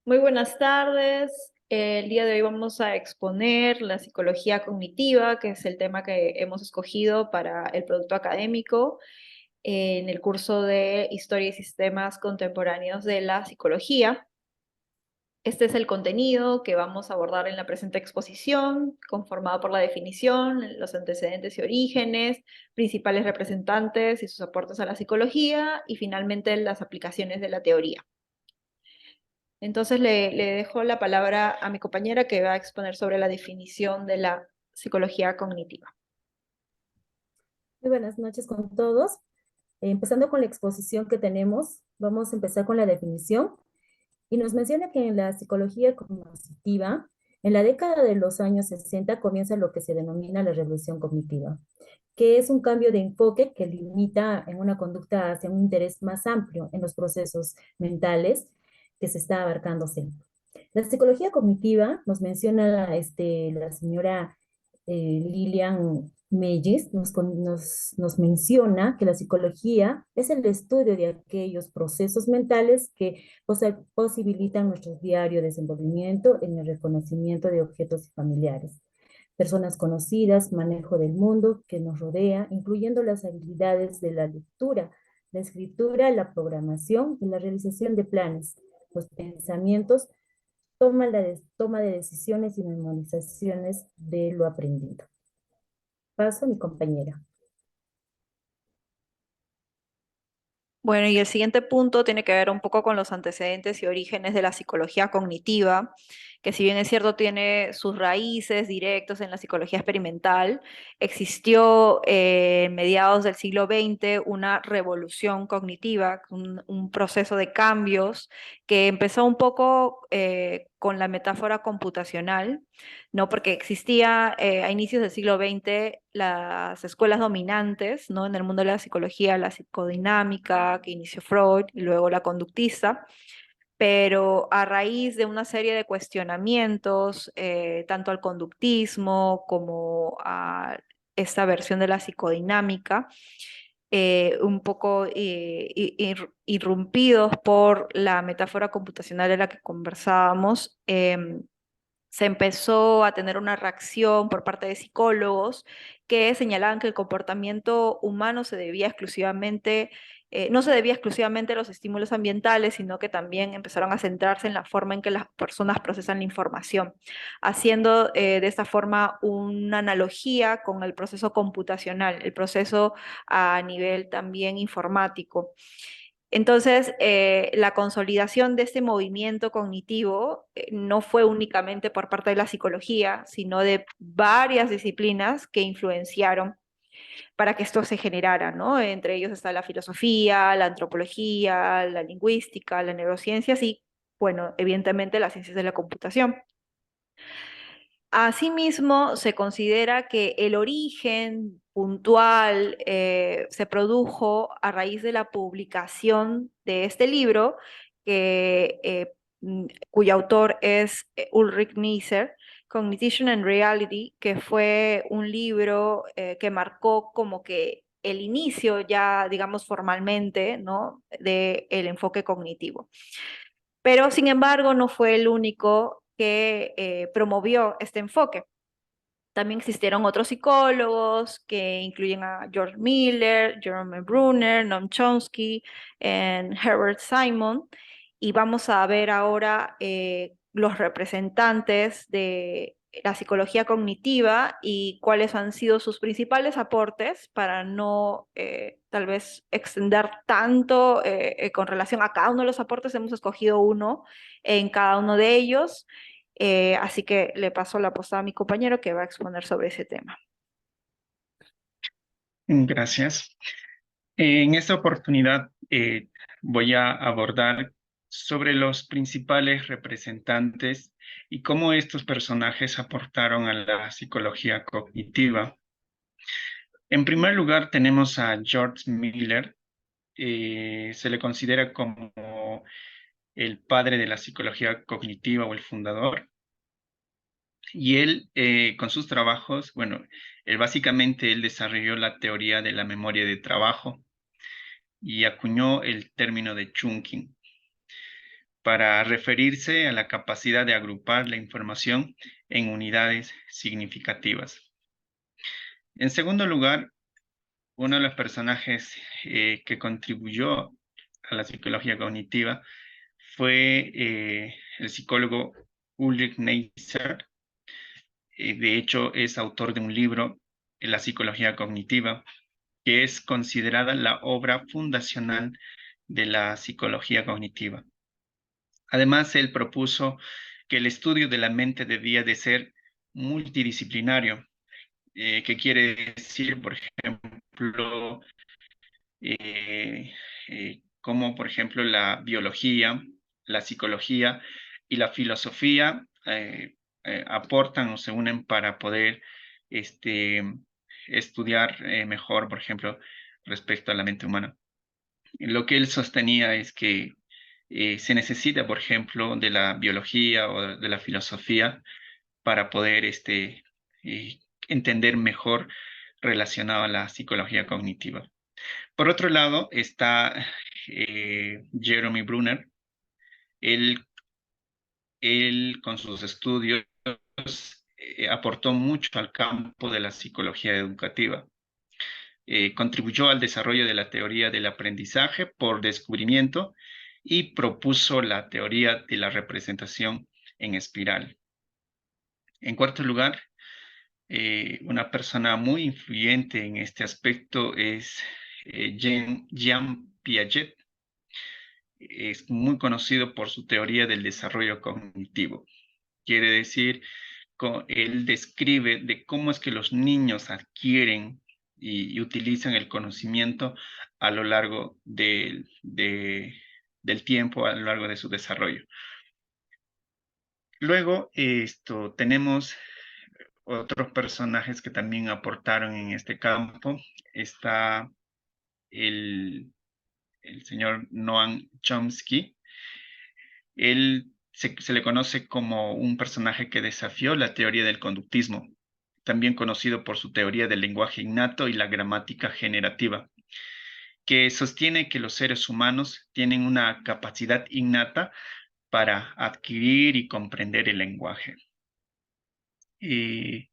Muy buenas tardes. El día de hoy vamos a exponer la psicología cognitiva, que es el tema que hemos escogido para el producto académico en el curso de Historia y Sistemas Contemporáneos de la Psicología. Este es el contenido que vamos a abordar en la presente exposición, conformado por la definición, los antecedentes y orígenes, principales representantes y sus aportes a la psicología, y finalmente las aplicaciones de la teoría. Entonces le dejo la palabra a mi compañera que va a exponer sobre la definición de la psicología cognitiva. Muy buenas noches con todos. Empezando con la exposición que tenemos, vamos a empezar con la definición y nos menciona que en la psicología cognitiva, en la década de los años 60 comienza lo que se denomina la revolución cognitiva, que es un cambio de enfoque que limita en una conducta hacia un interés más amplio en los procesos mentales que se está abarcándose. La psicología cognitiva nos menciona la señora Lilian Meyers, nos menciona que la psicología es el estudio de aquellos procesos mentales que posibilitan nuestro diario desenvolvimiento en el reconocimiento de objetos familiares, personas conocidas, manejo del mundo que nos rodea, incluyendo las habilidades de la lectura, la escritura, la programación y la realización de planes, los pensamientos, toma de decisiones y memorizaciones de lo aprendido. Paso a mi compañera. Bueno, y el siguiente punto tiene que ver un poco con los antecedentes y orígenes de la psicología cognitiva, que si bien es cierto tiene sus raíces directos en la psicología experimental, existió en mediados del siglo XX una revolución cognitiva, un proceso de cambios que empezó un poco con la metáfora computacional, ¿no? Porque existía a inicios del siglo XX las escuelas dominantes, ¿no? En el mundo de la psicología, la psicodinámica, que inició Freud, y luego la conductista, pero a raíz de una serie de cuestionamientos, tanto al conductismo como a esta versión de la psicodinámica, un poco irrumpidos por la metáfora computacional de la que conversábamos, se empezó a tener una reacción por parte de psicólogos que señalaban que el comportamiento humano no se debía exclusivamente a los estímulos ambientales, sino que también empezaron a centrarse en la forma en que las personas procesan la información, haciendo de esta forma una analogía con el proceso computacional, el proceso a nivel también informático. Entonces, la consolidación de este movimiento cognitivo no fue únicamente por parte de la psicología, sino de varias disciplinas que influenciaron para que esto se generara, ¿no? Entre ellos está la filosofía, la antropología, la lingüística, la neurociencia y, bueno, evidentemente las ciencias de la computación. Asimismo, se considera que el origen puntual se produjo a raíz de la publicación de este libro, cuyo autor es Ulrich Neisser, Cognition and Reality, que fue un libro que marcó como que el inicio ya, digamos, formalmente, ¿no? del enfoque cognitivo. Pero, sin embargo, no fue el único que promovió este enfoque. También existieron otros psicólogos que incluyen a George Miller, Jerome Bruner, Noam Chomsky, Herbert Simon, y vamos a ver ahora los representantes de la psicología cognitiva y cuáles han sido sus principales aportes para no tal vez extender tanto con relación a cada uno de los aportes. Hemos escogido uno en cada uno de ellos. Así que le paso la postada a mi compañero que va a exponer sobre ese tema. Gracias. En esta oportunidad voy a abordar sobre los principales representantes y cómo estos personajes aportaron a la psicología cognitiva. En primer lugar tenemos a George Miller. Se le considera como el padre de la psicología cognitiva o el fundador. Y él, con sus trabajos, bueno, básicamente él desarrolló la teoría de la memoria de trabajo y acuñó el término de chunking para referirse a la capacidad de agrupar la información en unidades significativas. En segundo lugar, uno de los personajes que contribuyó a la psicología cognitiva fue el psicólogo Ulrich Neisser. De hecho, es autor de un libro, La psicología cognitiva, que es considerada la obra fundacional de la psicología cognitiva. Además, él propuso que el estudio de la mente debía de ser multidisciplinario, que quiere decir, por ejemplo, como por ejemplo la biología, la psicología y la filosofía aportan o se unen para poder estudiar mejor, por ejemplo, respecto a la mente humana. Lo que él sostenía es que se necesita, por ejemplo, de la biología o de la filosofía para poder entender mejor relacionado a la psicología cognitiva. Por otro lado está Jeremy Brunner. Él con sus estudios aportó mucho al campo de la psicología educativa. Contribuyó al desarrollo de la teoría del aprendizaje por descubrimiento y propuso la teoría de la representación en espiral. En cuarto lugar, una persona muy influyente en este aspecto es Jean Piaget. Es muy conocido por su teoría del desarrollo cognitivo. Quiere decir, él describe de cómo es que los niños adquieren y utilizan el conocimiento a lo largo del tiempo, a lo largo de su desarrollo. Luego, tenemos otros personajes que también aportaron en este campo. Está el señor Noam Chomsky. Él se le conoce como un personaje que desafió la teoría del conductismo, también conocido por su teoría del lenguaje innato y la gramática generativa, que sostiene que los seres humanos tienen una capacidad innata para adquirir y comprender el lenguaje. Y,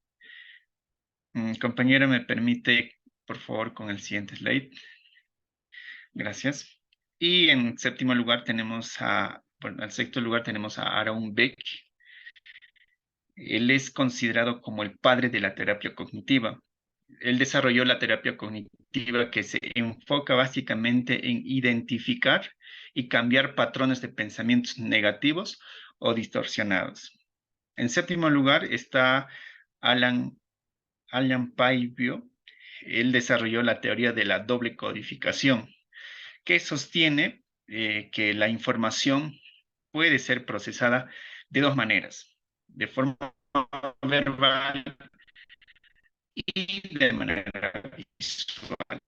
compañera, ¿me permite, por favor, con el siguiente slide? Gracias. Y en séptimo lugar tenemos al sexto lugar tenemos a Aaron Beck. Él es considerado como el padre de la terapia cognitiva. Él desarrolló la terapia cognitiva que se enfoca básicamente en identificar y cambiar patrones de pensamientos negativos o distorsionados. En séptimo lugar está Alan Paivio. Él desarrolló la teoría de la doble codificación, que sostiene que la información puede ser procesada de dos maneras, de forma verbal y de manera visual.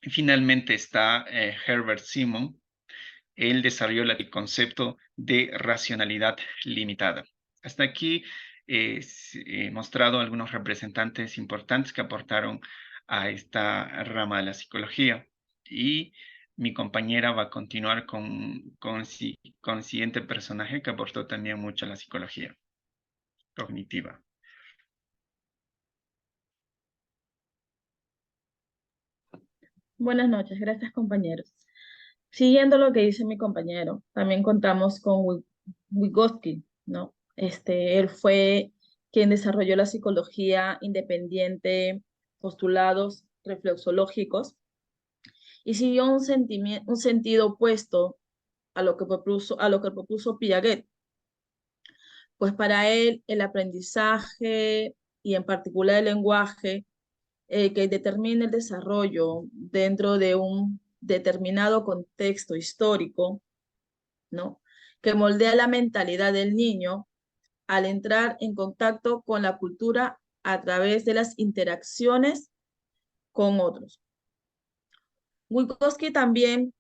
Y finalmente está Herbert Simon. Él desarrolló el concepto de racionalidad limitada. Hasta aquí he mostrado algunos representantes importantes que aportaron a esta rama de la psicología. Y mi compañera va a continuar con el siguiente personaje que aportó también mucho a la psicología cognitiva. Buenas noches, gracias compañeros. Siguiendo lo que dice mi compañero, también contamos con Vygotsky, ¿no? Él fue quien desarrolló la psicología independiente, postulados reflexológicos, y siguió un sentido opuesto a lo que propuso Piaget. Pues para él el aprendizaje y en particular el lenguaje que determina el desarrollo dentro de un determinado contexto histórico, ¿no? Que moldea la mentalidad del niño al entrar en contacto con la cultura a través de las interacciones con otros. Vygotsky también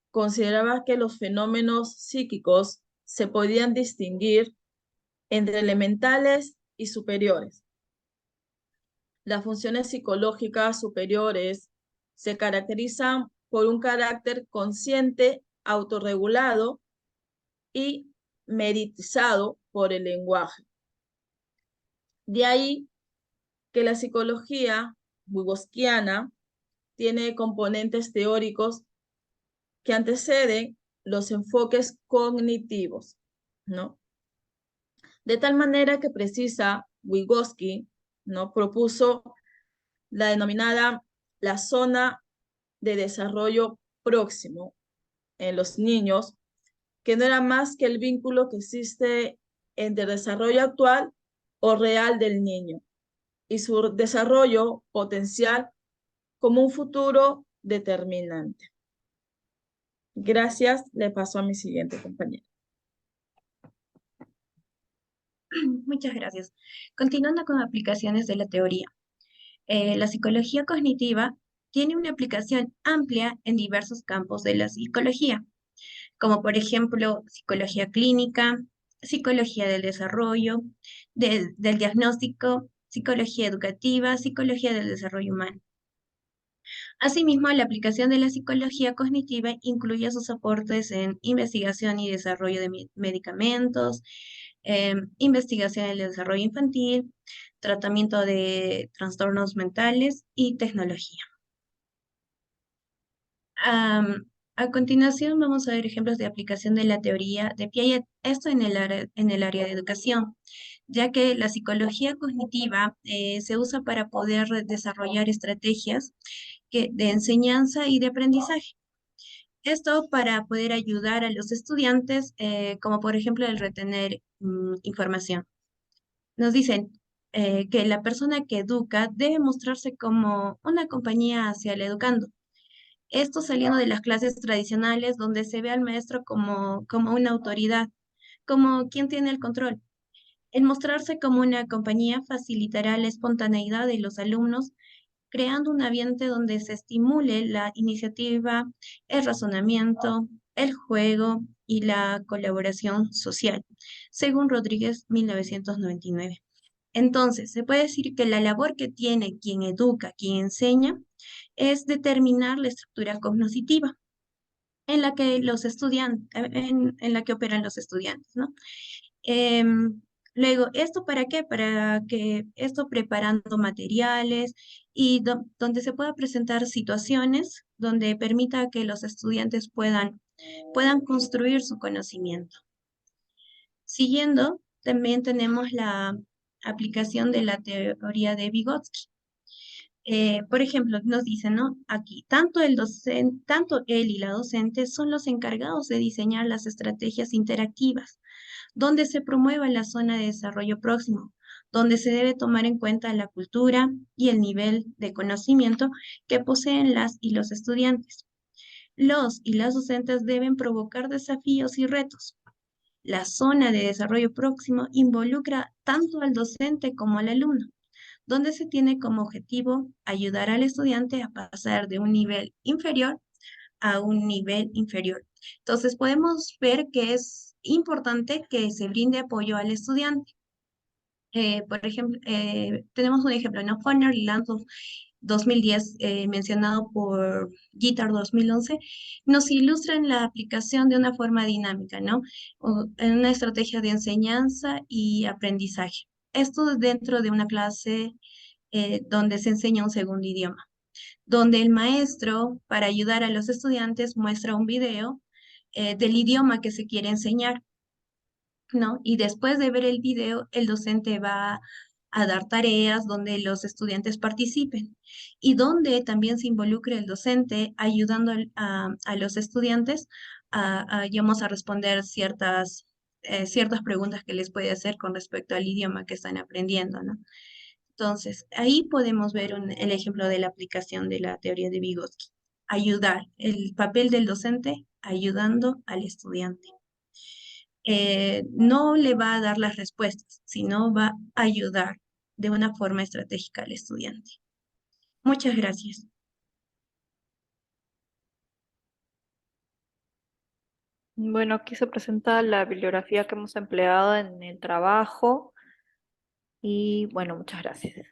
consideraba que los fenómenos psíquicos se podían distinguir entre elementales y superiores. Las funciones psicológicas superiores se caracterizan por un carácter consciente autorregulado y meritizado por el lenguaje. De ahí que la psicología vygotsiana tiene componentes teóricos que anteceden los enfoques cognitivos, ¿no? De tal manera que precisa Vygotsky, ¿no? Propuso la denominada la zona de desarrollo próximo en los niños, que no era más que el vínculo que existe entre el desarrollo actual o real del niño y su desarrollo potencial como un futuro determinante. Gracias, le paso a mi siguiente compañero. Muchas gracias. Continuando con aplicaciones de la teoría. La psicología cognitiva tiene una aplicación amplia en diversos campos de la psicología, como por ejemplo psicología clínica, psicología del desarrollo, del diagnóstico, psicología educativa, psicología del desarrollo humano. Asimismo, la aplicación de la psicología cognitiva incluye sus aportes en investigación y desarrollo de medicamentos, investigación en el desarrollo infantil, tratamiento de trastornos mentales y tecnología. A continuación vamos a ver ejemplos de aplicación de la teoría de Piaget, esto en el área de educación, ya que la psicología cognitiva se usa para poder desarrollar estrategias de enseñanza y de aprendizaje. Esto para poder ayudar a los estudiantes, como por ejemplo el retener información. Nos dicen que la persona que educa debe mostrarse como una compañía hacia el educando. Esto saliendo de las clases tradicionales donde se ve al maestro como una autoridad, como quien tiene el control. El mostrarse como una compañía facilitará la espontaneidad de los alumnos, creando un ambiente donde se estimule la iniciativa, el razonamiento, el juego y la colaboración social, según Rodríguez, 1999. Entonces, se puede decir que la labor que tiene quien educa, quien enseña, es determinar la estructura cognitiva en la que los estudiantes, en la que operan los estudiantes, ¿no? Luego, ¿esto para qué? Para que esto preparando materiales y donde se pueda presentar situaciones donde permita que los estudiantes puedan construir su conocimiento. Siguiendo, también tenemos la aplicación de la teoría de Vygotsky. Por ejemplo, nos dicen, ¿no? Aquí, tanto él y la docente son los encargados de diseñar las estrategias interactivas, donde se promueva la zona de desarrollo próximo, donde se debe tomar en cuenta la cultura y el nivel de conocimiento que poseen las y los estudiantes. Los y las docentes deben provocar desafíos y retos. La zona de desarrollo próximo involucra tanto al docente como al alumno, donde se tiene como objetivo ayudar al estudiante a pasar de un nivel inferior a un nivel inferior. Entonces podemos ver que es importante que se brinde apoyo al estudiante. Por ejemplo, tenemos un ejemplo, ¿no? Honor Landau 2010, mencionado por Guitar 2011, nos ilustra en la aplicación de una forma dinámica, ¿no? En una estrategia de enseñanza y aprendizaje. Esto dentro de una clase donde se enseña un segundo idioma, donde el maestro, para ayudar a los estudiantes, muestra un video del idioma que se quiere enseñar, ¿no? Y después de ver el video, el docente va a dar tareas donde los estudiantes participen y donde también se involucre el docente ayudando a los estudiantes digamos, a responder ciertas preguntas que les puede hacer con respecto al idioma que están aprendiendo, ¿no? Entonces, ahí podemos ver el ejemplo de la aplicación de la teoría de Vygotsky. Ayudar, el papel del docente ayudando al estudiante. No le va a dar las respuestas, sino va a ayudar de una forma estratégica al estudiante. Muchas gracias. Bueno, aquí se presenta la bibliografía que hemos empleado en el trabajo y bueno, muchas gracias.